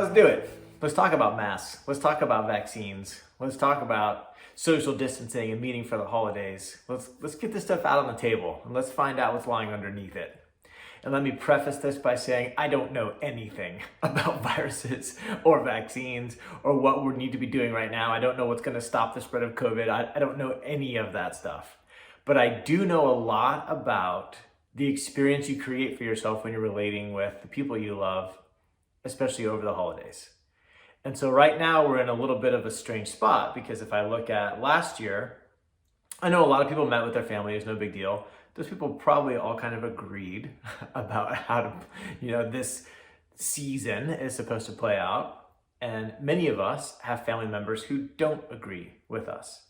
let's do it. Let's talk about masks. Let's talk about vaccines. Let's talk about social distancing and meeting for the holidays. Let's get this stuff out on the table and let's find out what's lying underneath it. And let me preface this by saying I don't know anything about viruses or vaccines or what we need to be doing right now. I don't know what's going to stop the spread of COVID. I don't know any of that stuff. But I do know a lot about the experience you create for yourself when you're relating with the people you love, especially over the holidays. And so right now we're in a little bit of a strange spot because if I look at last year, I know a lot of people met with their family. It's no big deal. Those people probably all kind of agreed about how to, this season is supposed to play out. And many of us have family members who don't agree with us.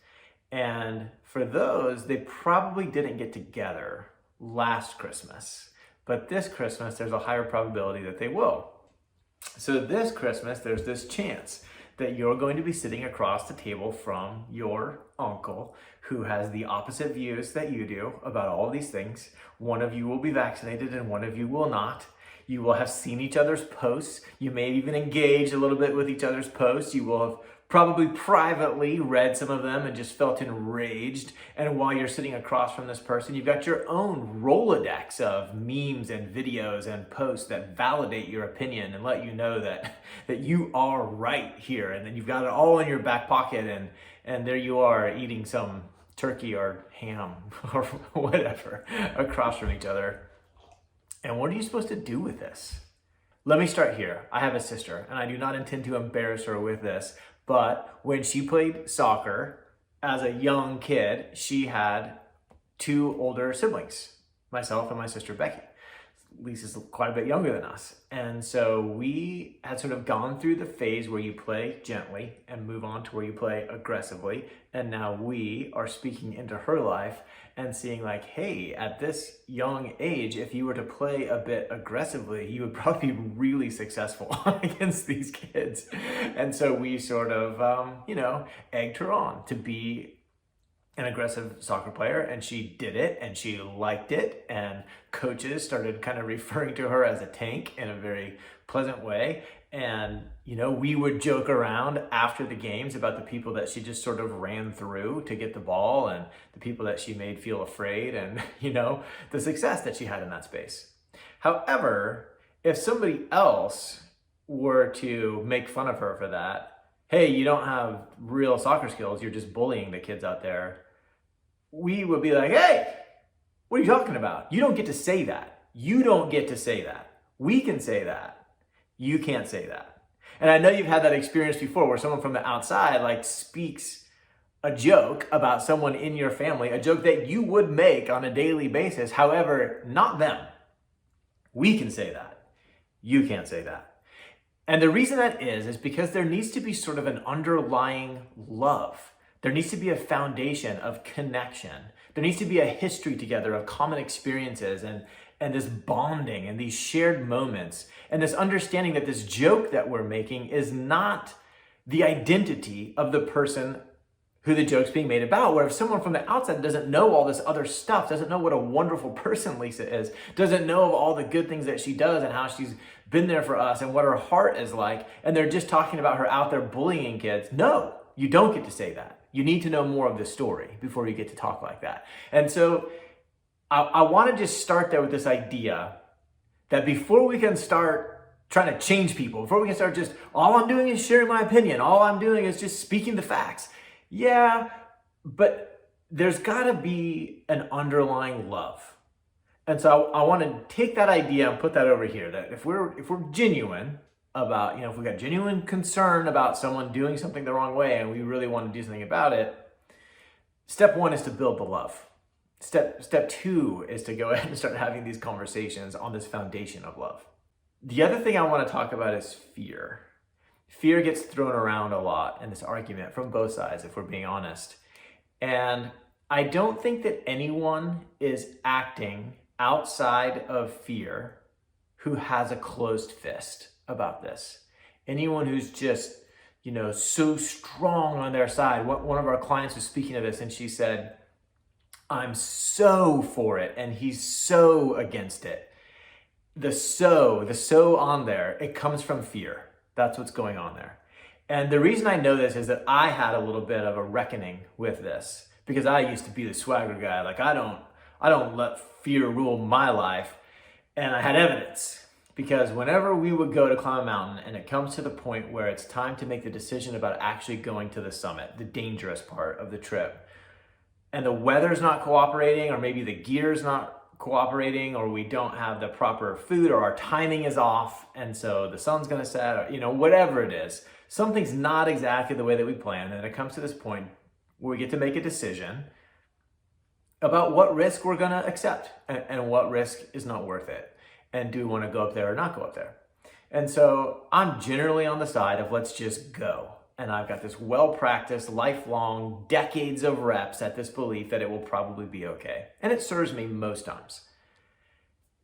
And for those, they probably didn't get together last Christmas. But this Christmas, there's a higher probability that they will. So this Christmas, there's this chance that you're going to be sitting across the table from your uncle who has the opposite views that you do about all of these things. One of you will be vaccinated and one of you will not. You will have seen each other's posts. You may even engage a little bit with each other's posts. You will have probably privately read some of them and just felt enraged. And while you're sitting across from this person, you've got your own Rolodex of memes and videos and posts that validate your opinion and let you know that you are right here. And then you've got it all in your back pocket and there you are eating some turkey or ham or whatever across from each other. And what are you supposed to do with this? Let me start here. I have a sister and I do not intend to embarrass her with this. But when she played soccer as a young kid, she had two older siblings, myself and my sister Becky. Lisa's quite a bit younger than us. And so we had sort of gone through the phase where you play gently and move on to where you play aggressively. And now we are speaking into her life and seeing like, hey, at this young age, if you were to play a bit aggressively, you would probably be really successful against these kids. And so we sort of, egged her on to be an aggressive soccer player, and she did it and she liked it, and coaches started kind of referring to her as a tank in a very pleasant way. And we would joke around after the games about the people that she just sort of ran through to get the ball and the people that she made feel afraid and the success that she had in that space. However, if somebody else were to make fun of her for that, hey, you don't have real soccer skills, you're just bullying the kids out there, we would be like, hey, what are you talking about? You don't get to say that. You don't get to say that. We can say that. You can't say that. And I know you've had that experience before where someone from the outside speaks a joke about someone in your family, a joke that you would make on a daily basis. However, not them. We can say that. You can't say that. And the reason that is because there needs to be sort of an underlying love. There needs to be a foundation of connection. There needs to be a history together of common experiences and this bonding and these shared moments and this understanding that this joke that we're making is not the identity of the person who the joke's being made about. Where if someone from the outside doesn't know all this other stuff, doesn't know what a wonderful person Lisa is, doesn't know of all the good things that she does and how she's been there for us and what her heart is like, and they're just talking about her out there bullying kids. No, you don't get to say that. You need to know more of the story before you get to talk like that. And so I want to just start there with this idea that before we can start trying to change people, before we can start just, all I'm doing is sharing my opinion, all I'm doing is just speaking the facts. Yeah, but there's got to be an underlying love. And so I want to take that idea and put that over here, that if we're genuine about, if we've got genuine concern about someone doing something the wrong way and we really want to do something about it, step one is to build the love. Step two is to go ahead and start having these conversations on this foundation of love. The other thing I want to talk about is fear. Fear gets thrown around a lot in this argument from both sides, if we're being honest. And I don't think that anyone is acting outside of fear who has a closed fist about this. Anyone who's just, so strong on their side. One of our clients was speaking of this and she said, I'm so for it and he's so against it. The so on there, it comes from fear. That's what's going on there. And the reason I know this is that I had a little bit of a reckoning with this, because I used to be the swagger guy. Like, I don't let fear rule my life. And I had evidence, because whenever we would go to climb a mountain and it comes to the point where it's time to make the decision about actually going to the summit, the dangerous part of the trip, and the weather's not cooperating, or maybe the gear's not cooperating, or we don't have the proper food, or our timing is off, and so the sun's gonna set, or whatever it is, something's not exactly the way that we planned, and it comes to this point where we get to make a decision about what risk we're gonna accept and what risk is not worth it, and do we want to go up there or not go up there. And so I'm generally on the side of let's just go. And I've got this well-practiced, lifelong, decades of reps at this belief that it will probably be okay. And it serves me most times.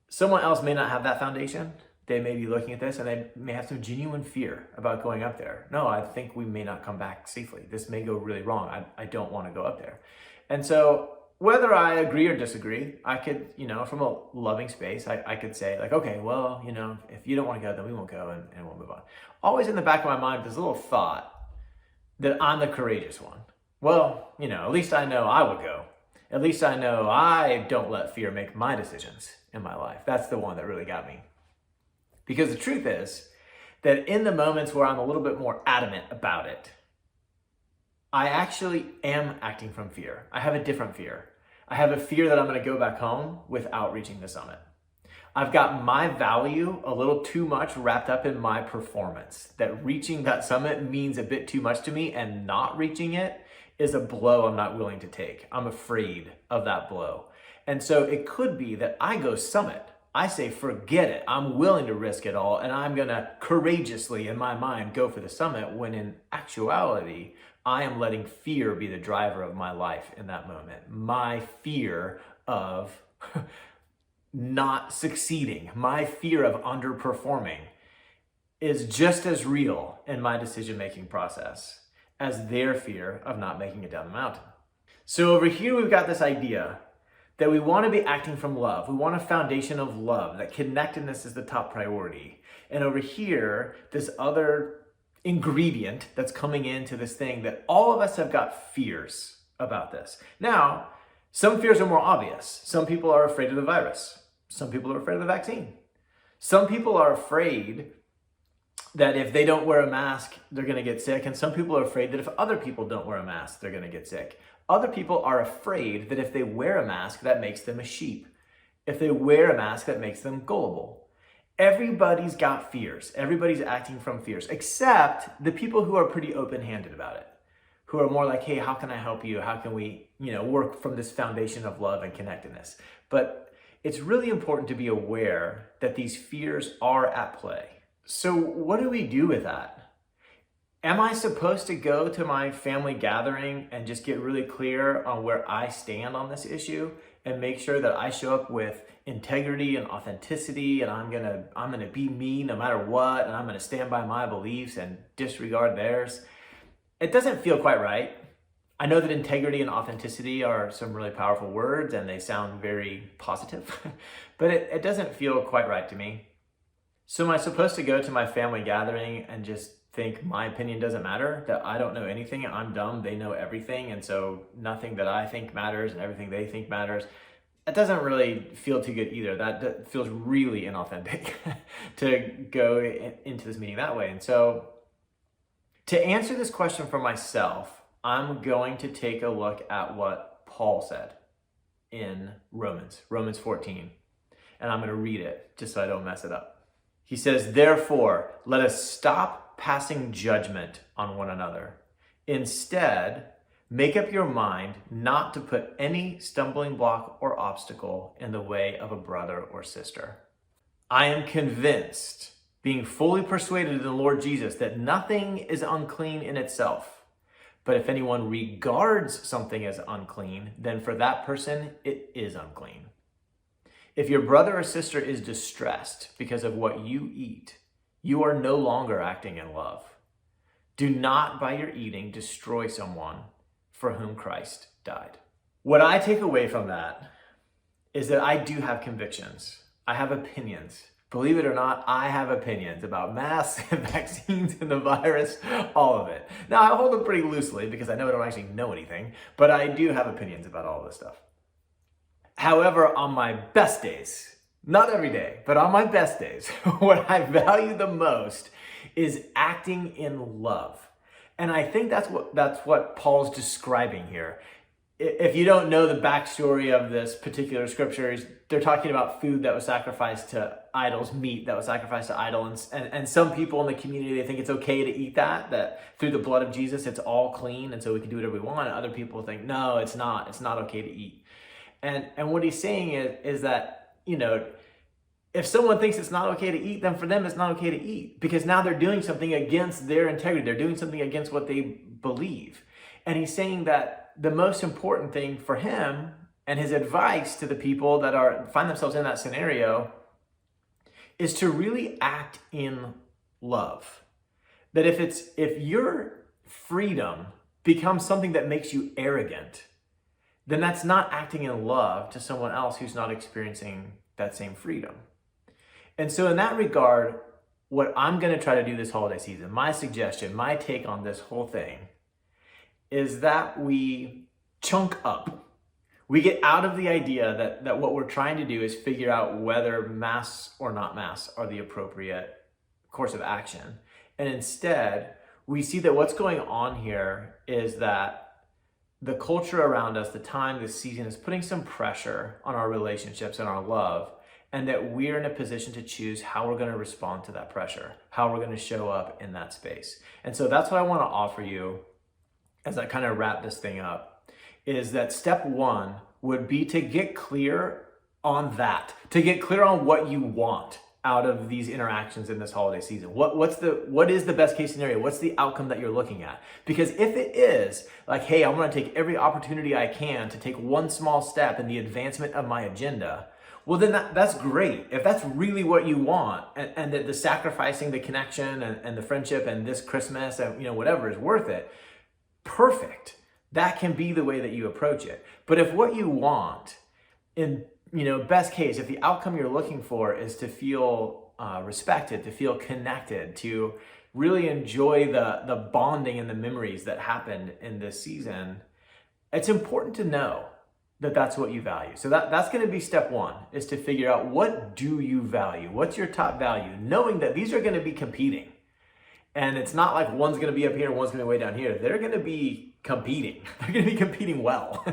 Someone else may not have that foundation. They may be looking at this and they may have some genuine fear about going up there. No, I think we may not come back safely. This may go really wrong. I don't want to go up there. And so whether I agree or disagree, I could, from a loving space, I could say like, okay, well, if you don't want to go, then we won't go and we'll move on. Always in the back of my mind, this little thought that I'm the courageous one. Well, at least I know I would go. At least I know I don't let fear make my decisions in my life. That's the one that really got me. Because the truth is that in the moments where I'm a little bit more adamant about it, I actually am acting from fear. I have a different fear. I have a fear that I'm going to go back home without reaching the summit. I've got my value a little too much wrapped up in my performance, that reaching that summit means a bit too much to me, and not reaching it is a blow I'm not willing to take. I'm afraid of that blow. And so it could be that I go summit. I say, forget it. I'm willing to risk it all, and I'm going to courageously, in my mind, go for the summit, when in actuality, I am letting fear be the driver of my life in that moment. My fear of not succeeding, my fear of underperforming is just as real in my decision-making process as their fear of not making it down the mountain. So over here, we've got this idea that we want to be acting from love. We want a foundation of love, that connectedness is the top priority. And over here, this other ingredient that's coming into this thing, that all of us have got fears about this. Now, some fears are more obvious. Some people are afraid of the virus. Some people are afraid of the vaccine. Some people are afraid that if they don't wear a mask, they're going to get sick. And some people are afraid that if other people don't wear a mask, they're going to get sick. Other people are afraid that if they wear a mask, that makes them a sheep. If they wear a mask, that makes them gullible. Everybody's got fears. Everybody's acting from fears, except the people who are pretty open-handed about it, who are more like, hey, how can I help you? How can we, work from this foundation of love and connectedness? But it's really important to be aware that these fears are at play. So what do we do with that? Am I supposed to go to my family gathering and just get really clear on where I stand on this issue and make sure that I show up with integrity and authenticity, and I'm gonna be me no matter what, and I'm gonna stand by my beliefs and disregard theirs? It doesn't feel quite right. I know that integrity and authenticity are some really powerful words and they sound very positive, but it doesn't feel quite right to me. So am I supposed to go to my family gathering and just think my opinion doesn't matter, that I don't know anything, I'm dumb, they know everything, and so nothing that I think matters and everything they think matters? That doesn't really feel too good either. That feels really inauthentic to go into this meeting that way. And so to answer this question for myself, I'm going to take a look at what Paul said in Romans 14. And I'm going to read it just so I don't mess it up. He says, "Therefore, let us stop passing judgment on one another. Instead, make up your mind not to put any stumbling block or obstacle in the way of a brother or sister. I am convinced, being fully persuaded in the Lord Jesus, that nothing is unclean in itself. But if anyone regards something as unclean, then for that person it is unclean. If your brother or sister is distressed because of what you eat, you are no longer acting in love. Do not by your eating destroy someone for whom Christ died." What I take away from that is that I do have convictions. I have opinions. Believe it or not, I have opinions about masks and vaccines and the virus, all of it. Now, I hold them pretty loosely because I know I don't actually know anything, but I do have opinions about all this stuff. However, on my best days, not every day, but on my best days, what I value the most is acting in love. And I think that's what Paul's describing here. If you don't know the backstory of this particular scripture, they're talking about food that was sacrificed to idols, meat that was sacrificed to idols. And some people in the community, they think it's okay to eat that through the blood of Jesus, it's all clean. And so we can do whatever we want. And other people think, no, it's not okay to eat. And what he's saying is that, if someone thinks it's not okay to eat, then for them it's not okay to eat, because now they're doing something against their integrity. They're doing something against what they believe. And he's saying that the most important thing for him and his advice to the people that find themselves in that scenario is to really act in love. That if your freedom becomes something that makes you arrogant, then that's not acting in love to someone else who's not experiencing that same freedom. And so in that regard, what I'm going to try to do this holiday season, my suggestion, my take on this whole thing, is that we chunk up. We get out of the idea that what we're trying to do is figure out whether masks or not masks are the appropriate course of action. And instead, we see that what's going on here is that the culture around us, the time, the season, is putting some pressure on our relationships and our love, and that we're in a position to choose how we're going to respond to that pressure, how we're going to show up in that space. And so that's what I want to offer you as I kind of wrap this thing up, is that step one would be to get clear on that, to get clear on what you want out of these interactions in this holiday season. What is the best case scenario? What's the outcome that you're looking at? Because if it is like, hey, I'm going to take every opportunity I can to take one small step in the advancement of my agenda, well, then that's great. If that's really what you want, and that the sacrificing, the connection, and the friendship, and this Christmas, and whatever is worth it, perfect. That can be the way that you approach it. But if what you want, in best case, if the outcome you're looking for is to feel respected, to feel connected, to really enjoy the bonding and the memories that happened in this season, it's important to know that that's what you value. So that's going to be step one, is to figure out, what do you value? What's your top value? Knowing that these are going to be competing. And it's not like one's going to be up here and one's going to be way down here. They're going to be competing. They're going to be competing well.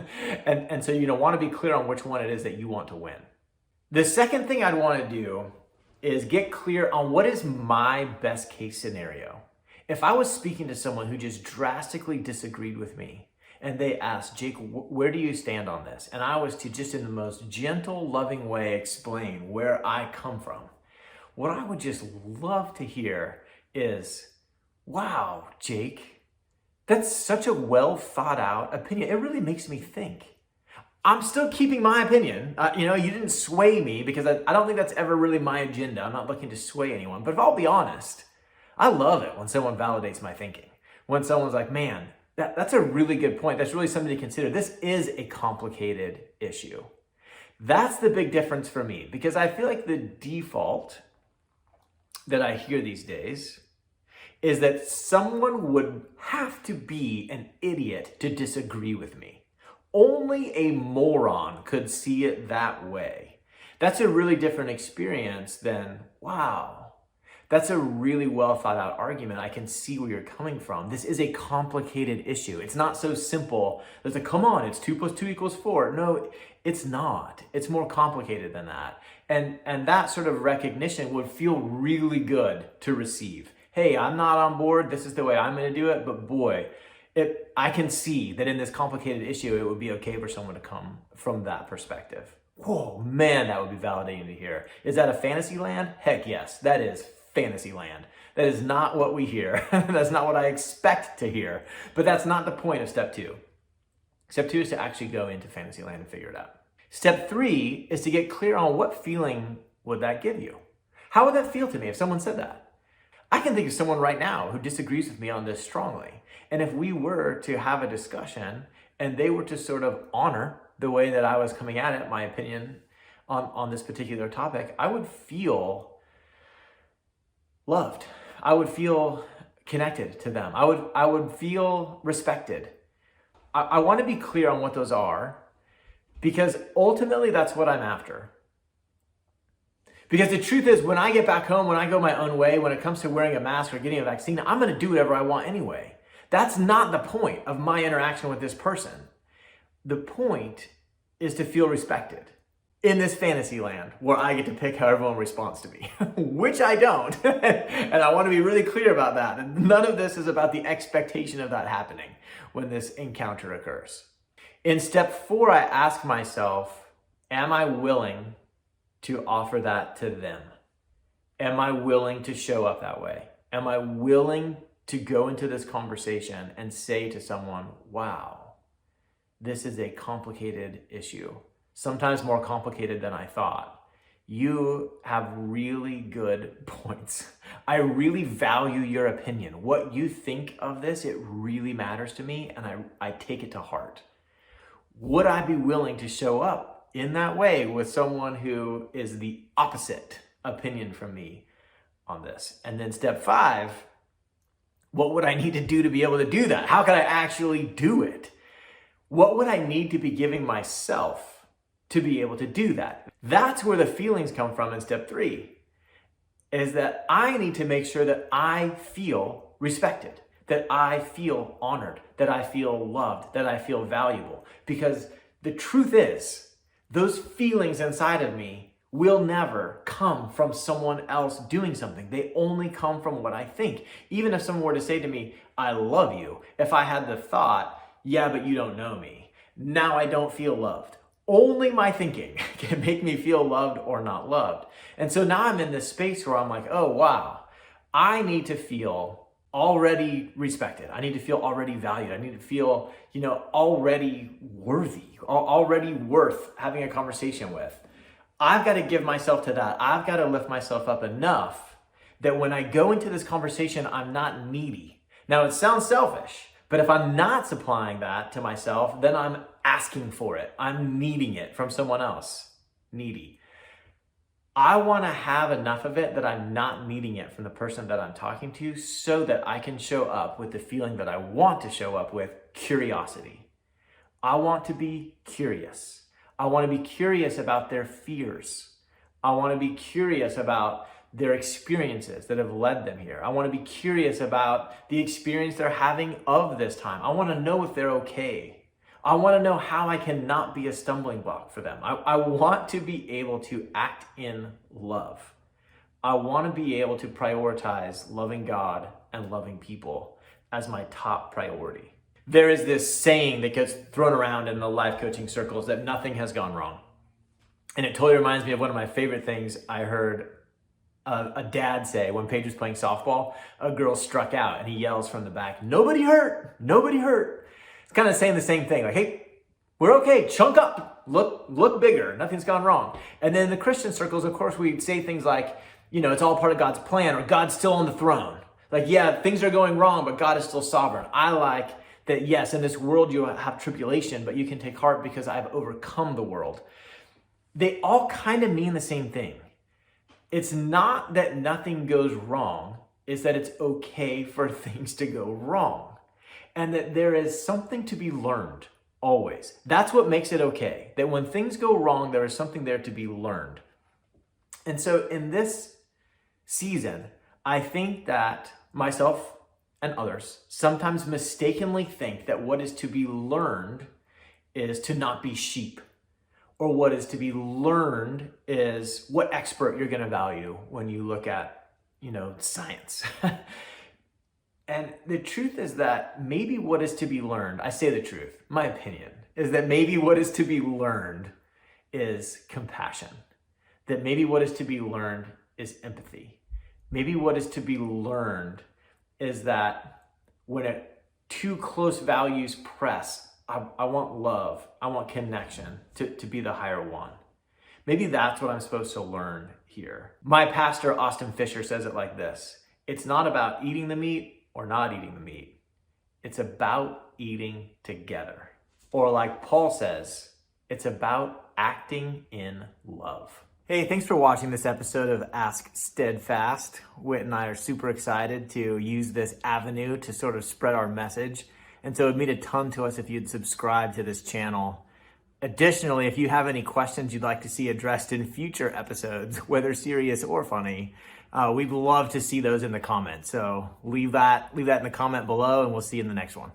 and so want to be clear on which one it is that you want to win. The second thing I'd want to do is get clear on what is my best case scenario. If I was speaking to someone who just drastically disagreed with me, and they asked, Jake, where do you stand on this? And I was to just in the most gentle, loving way explain where I come from, what I would just love to hear is, wow, Jake, that's such a well thought out opinion. It really makes me think. I'm still keeping my opinion. You didn't sway me, because I don't think that's ever really my agenda. I'm not looking to sway anyone. But if I'll be honest, I love it when someone validates my thinking. When someone's like, man, that's a really good point. That's really something to consider. This is a complicated issue. That's the big difference for me, because I feel like the default that I hear these days is that someone would have to be an idiot to disagree with me. Only a moron could see it that way. That's a really different experience than, wow, that's a really well thought out argument. I can see where you're coming from. This is a complicated issue. It's not so simple. There's come on, it's 2 + 2 = 4. No, it's not. It's more complicated than that. And that sort of recognition would feel really good to receive. Hey, I'm not on board. This is the way I'm going to do it. But boy, I can see that in this complicated issue, it would be okay for someone to come from that perspective. Whoa, man, that would be validating to hear. Is that a fantasy land? Heck yes, that is fantasy land. That is not what we hear. That's not what I expect to hear. But that's not the point of step two. Step two is to actually go into fantasy land and figure it out. Step three is to get clear on what feeling would that give you. How would that feel to me if someone said that? I can think of someone right now who disagrees with me on this strongly. And if we were to have a discussion and they were to sort of honor the way that I was coming at it, my opinion on this particular topic, I would feel loved. I would feel connected to them. I would feel respected. I want to be clear on what those are, because ultimately that's what I'm after. Because the truth is, when I get back home, when I go my own way, when it comes to wearing a mask or getting a vaccine, I'm going to do whatever I want anyway. That's not the point of my interaction with this person. The point is to feel respected in this fantasy land where I get to pick how everyone responds to me, which I don't. And I want to be really clear about that. And none of this is about the expectation of that happening when this encounter occurs. In step 4, I ask myself, am I willing to offer that to them? Am I willing to show up that way? Am I willing to go into this conversation and say to someone, wow, this is a complicated issue. Sometimes more complicated than I thought. You have really good points. I really value your opinion. What you think of this, it really matters to me, and I take it to heart. Would I be willing to show up in that way with someone who is the opposite opinion from me on this? And then step 5, what would I need to do to be able to do that? How could I actually do it? What would I need to be giving myself to be able to do that? That's where the feelings come from in step 3, is that I need to make sure that I feel respected, that I feel honored, that I feel loved, that I feel valuable. Because the truth is, those feelings inside of me will never come from someone else doing something. They only come from what I think. Even if someone were to say to me, I love you, if I had the thought, yeah, but you don't know me, now I don't feel loved. Only my thinking can make me feel loved or not loved. And so now I'm in this space where I'm like, oh, wow, I need to feel already respected. I need to feel already valued. I need to feel, already worthy, already worth having a conversation with. I've got to give myself to that. I've got to lift myself up enough that when I go into this conversation, I'm not needy. Now, it sounds selfish, but if I'm not supplying that to myself, then I'm asking for it. I'm needing it from someone else. Needy. I want to have enough of it that I'm not needing it from the person that I'm talking to, so that I can show up with the feeling that I want to show up with, curiosity. I want to be curious. I want to be curious about their fears. I want to be curious about their experiences that have led them here. I want to be curious about the experience they're having of this time. I want to know if they're okay. I want to know how I can not be a stumbling block for them. I want to be able to act in love. I want to be able to prioritize loving God and loving people as my top priority. There is this saying that gets thrown around in the life coaching circles that nothing has gone wrong. And it totally reminds me of one of my favorite things I heard a dad say when Paige was playing softball. A girl struck out and he yells from the back, "Nobody hurt, nobody hurt." It's kind of saying the same thing, like, hey, we're okay, chunk up, look bigger, nothing's gone wrong. And then in the Christian circles, of course, we'd say things like, it's all part of God's plan, or God's still on the throne. Like, yeah, things are going wrong, but God is still sovereign. I like that, yes, in this world you have tribulation, but you can take heart because I've overcome the world. They all kind of mean the same thing. It's not that nothing goes wrong, it's that it's okay for things to go wrong. And that there is something to be learned, always. That's what makes it okay. That when things go wrong, there is something there to be learned. And so in this season, I think that myself and others sometimes mistakenly think that what is to be learned is to not be sheep. Or what is to be learned is what expert you're going to value when you look at, science. And the truth is that maybe what is to be learned, I say the truth, my opinion, is that maybe what is to be learned is compassion. That maybe what is to be learned is empathy. Maybe what is to be learned is that when two close values press, I want love, I want connection to be the higher one. Maybe that's what I'm supposed to learn here. My pastor, Austin Fisher, says it like this: it's not about eating the meat or not eating the meat. It's about eating together. Or like Paul says, it's about acting in love. Hey, thanks for watching this episode of Ask Steadfast. Whit and I are super excited to use this avenue to sort of spread our message. And so it'd mean a ton to us if you'd subscribe to this channel. Additionally, if you have any questions you'd like to see addressed in future episodes, whether serious or funny, we'd love to see those in the comments. So leave that in the comment below, and we'll see you in the next one.